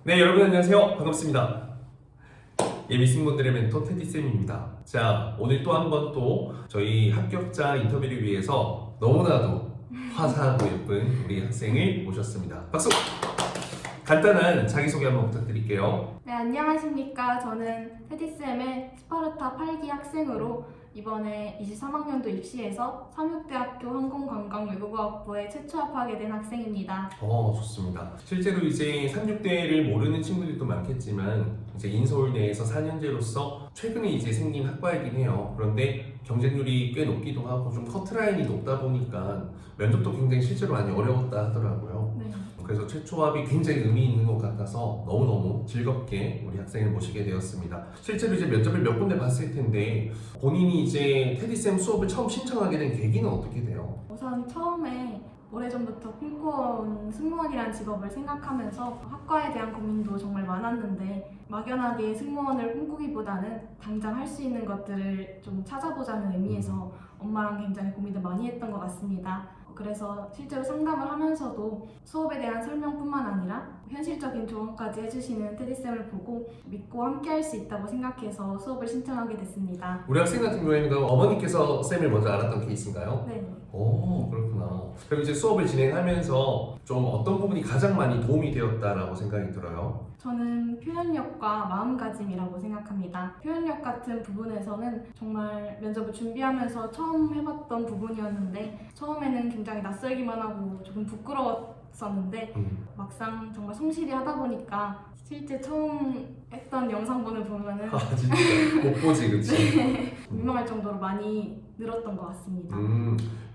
네, 여러분 안녕하세요. 반갑습니다. 예비 승무원들의 멘토 테디쌤입니다. 자, 오늘 또 한 번 또 저희 합격자 인터뷰를 위해서 너무나도 화사하고 예쁜 우리 학생을 모셨습니다. 박수! 간단한 자기소개 한번 부탁드릴게요. 네, 안녕하십니까. 저는 테디쌤의 스파르타 8기 학생으로 이번에 23학년도 입시해서 삼육대학교 항공관광외국어학부에 최초 합하게 된 학생입니다. 좋습니다. 실제로 이제 36대를 모르는 친구들도 많겠지만 이제 인서울 내에서 4년제로서 최근에 이제 생긴 학과이긴 해요. 그런데 경쟁률이 꽤 높기도 하고 좀 커트라인이 높다 보니까 면접도 굉장히 실제로 많이 어려웠다 하더라고요. 네. 그래서 최초 합이 굉장히 의미 있는 것 같아서 너무너무 즐겁게 우리 학생을 모시게 되었습니다. 실제로 이제 면접을 몇 군데 봤을 텐데 본인이 이제 테디쌤 수업을 처음 신청하게 된 계기는 어떻게 돼요? 우선 처음에 오래전부터 꿈꿔온 승무원이라는 직업을 생각하면서 학과에 대한 고민도 정말 많았는데 막연하게 승무원을 꿈꾸기보다는 당장 할 수 있는 것들을 좀 찾아보자는 의미에서 엄마랑 굉장히 고민을 많이 했던 것 같습니다. 그래서 실제로 상담을 하면서도 수업에 대한 설명뿐만 아니라 현실적인 조언까지 해주시는 테디쌤을 보고 믿고 함께 할 수 있다고 생각해서 수업을 신청하게 됐습니다. 우리 학생 같은 경우에는 어머니께서 쌤을 먼저 알았던 케이스인가요? 네. 오, 그렇구나. 그럼 이제 수업을 진행하면서 좀 어떤 부분이 가장 많이 도움이 되었다라고 생각이 들어요? 저는 표현력과 마음가짐이라고 생각합니다. 표현력 같은 부분에서는 정말 면접을 준비하면서 처음 해봤던 부분이었는데 처음에는 굉장히 낯설기만 하고 조금 부끄러웠었는데 막상 정말 성실히 하다 보니까 실제 처음 했던 영상본을 보면은 진짜 못 보지, 그치? 민망할 정도로 많이 늘었던 것 같습니다.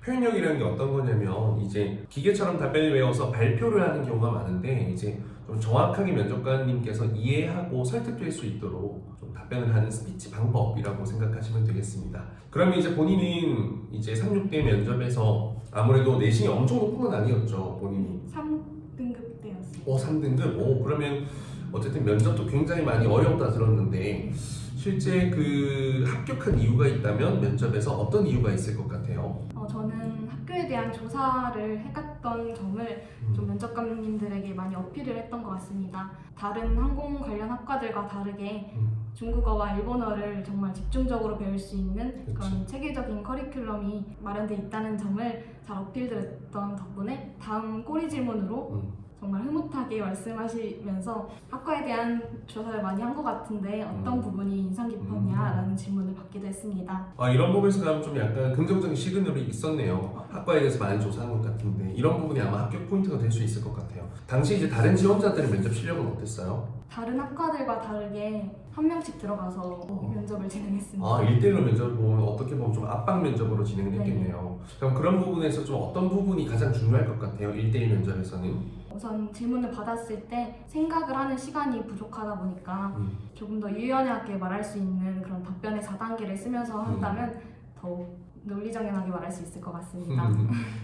표현력이라는 게 어떤 거냐면 이제 기계처럼 답변을 외워서 발표를 하는 경우가 많은데 이제 좀 정확하게 면접관님께서 이해하고 설득될 수 있도록 좀 답변을 하는 스피치 방법이라고 생각하시면 되겠습니다. 그러면 이제 본인은 이제 36대 면접에서 아무래도 내신이 엄청 높은 건 아니었죠, 본인이? 3등급 때였어요. 3등급? 그러면 어쨌든 면접도 굉장히 많이 어렵다 들었는데 실제 그 합격한 이유가 있다면 면접에서 어떤 이유가 있을 것 같아요? 저는 학교에 대한 조사를 해갔던 점을 좀 면접관님들에게 많이 어필을 했던 것 같습니다. 다른 항공 관련 학과들과 다르게 중국어와 일본어를 정말 집중적으로 배울 수 있는 그런 체계적인 커리큘럼이 마련돼 있다는 점을 잘 어필드렸던 덕분에 다음 꼬리 질문으로 정말 흐뭇하게 말씀하시면서 학과에 대한 조사를 많이 한 것 같은데 어떤 부분이 인상 깊었냐라는 질문을 받기도 했습니다. 이런 부분에서 가면 좀 약간 긍정적인 시그널이 있었네요. 학과에 대해서 많이 조사한 것 같은데 이런 부분이 아마 합격 포인트가 될 수 있을 것 같아요. 당시 이제 다른 지원자들의 면접 실력은 어땠어요? 다른 학과들과 다르게 한 명씩 들어가서 면접을 진행했습니다. 1대1로 면접을 보면 어떻게 보면 좀 압박 면접으로 진행을 했겠네요. 그럼 그런 부분에서 좀 어떤 부분이 가장 중요할 것 같아요? 1대1 면접에서는? 우선 질문을 받았을 때 생각을 하는 시간이 부족하다 보니까 조금 더 유연하게 말할 수 있는 그런 답변의 4단계를 쓰면서 한다면 더욱 논리정연하게 말할 수 있을 것 같습니다.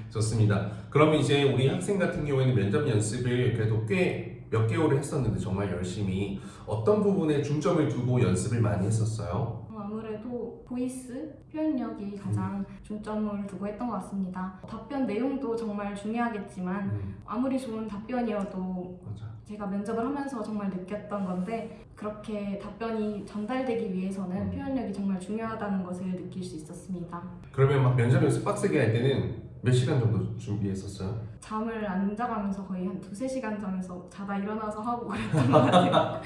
좋습니다. 그럼 이제 우리 학생 같은 경우에는 면접 연습을 그래도 꽤 몇 개월을 했었는데 정말 열심히 어떤 부분에 중점을 두고 연습을 많이 했었어요? 아무래도 보이스, 표현력이 가장 중점을 두고 했던 것 같습니다. 답변 내용도 정말 중요하겠지만 아무리 좋은 답변이어도 맞아. 제가 면접을 하면서 정말 느꼈던 건데 그렇게 답변이 전달되기 위해서는 표현력이 정말 중요하다는 것을 느낄 수 있었습니다. 그러면 막 면접 연습 빡세게 할 때는 몇 시간 정도 준비했었어요? 잠을 안 자가면서 거의 한 2-3시간 자면서 자다 일어나서 하고 그랬던 것 같아요.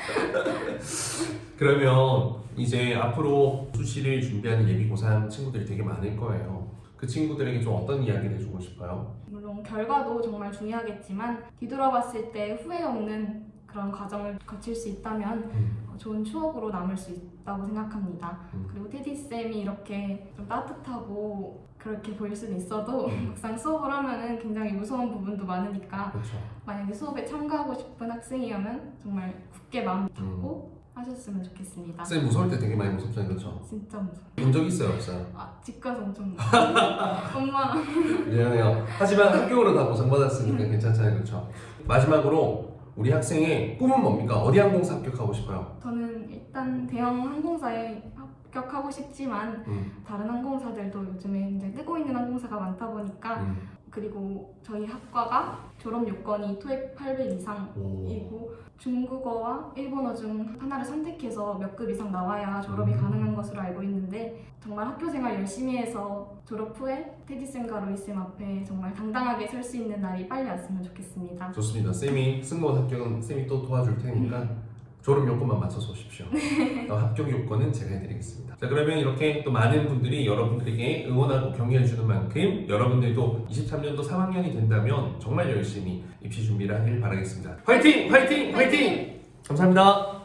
그러면 이제 앞으로 수시를 준비하는 예비 고3 친구들이 되게 많을 거예요. 그 친구들에게 좀 어떤 이야기를 해주고 싶어요? 물론 결과도 정말 중요하겠지만 뒤돌아봤을 때 후회 없는 그런 과정을 거칠 수 있다면 좋은 추억으로 남을 수 있다고 생각합니다. 그리고 테디쌤이 이렇게 좀 따뜻하고 그렇게 보일 수는 있어도 막상 수업을 하면은 굉장히 무서운 부분도 많으니까 그렇죠. 만약에 수업에 참가하고 싶은 학생이라면 정말 굳게 마음 잡고 하셨으면 좋겠습니다. 쌤 무서울 때 되게 많이 무섭잖아요, 그렇죠? 진짜 무서워. 본 적 있어요, 없어요? 집 가서 엄청 무서워. 엄마랑. 미안해요. 하지만 합격으로 다 보상받았으니까 괜찮잖아요, 그렇죠? 마지막으로 우리 학생의 꿈은 뭡니까? 어디 항공사 합격하고 싶어요? 저는 일단 대형 항공사에 합격하고 싶지만 다른 항공사들도 요즘에 이제 뜨고 있는 항공사가 많다 보니까 그리고 저희 학과가 졸업 요건이 토익 800 이상이고 중국어와 일본어 중 하나를 선택해서 몇 급 이상 나와야 졸업이 가능한 것으로 알고 있는데 정말 학교 생활 열심히 해서 졸업 후에 테디쌤과 로이쌤 앞에 정말 당당하게 설 수 있는 날이 빨리 왔으면 좋겠습니다. 좋습니다. 쌤이 승무원 합격은 쌤이 또 도와줄 테니까 졸업 요건만 맞춰서 오십시오. 합격 요건은 제가 해드리겠습니다. 자, 그러면 이렇게 또 많은 분들이 여러분들에게 응원하고 격려해주는 만큼 여러분들도 23년도 3학년이 된다면 정말 열심히 입시 준비를 하길 바라겠습니다. 화이팅! 화이팅! 화이팅! 감사합니다.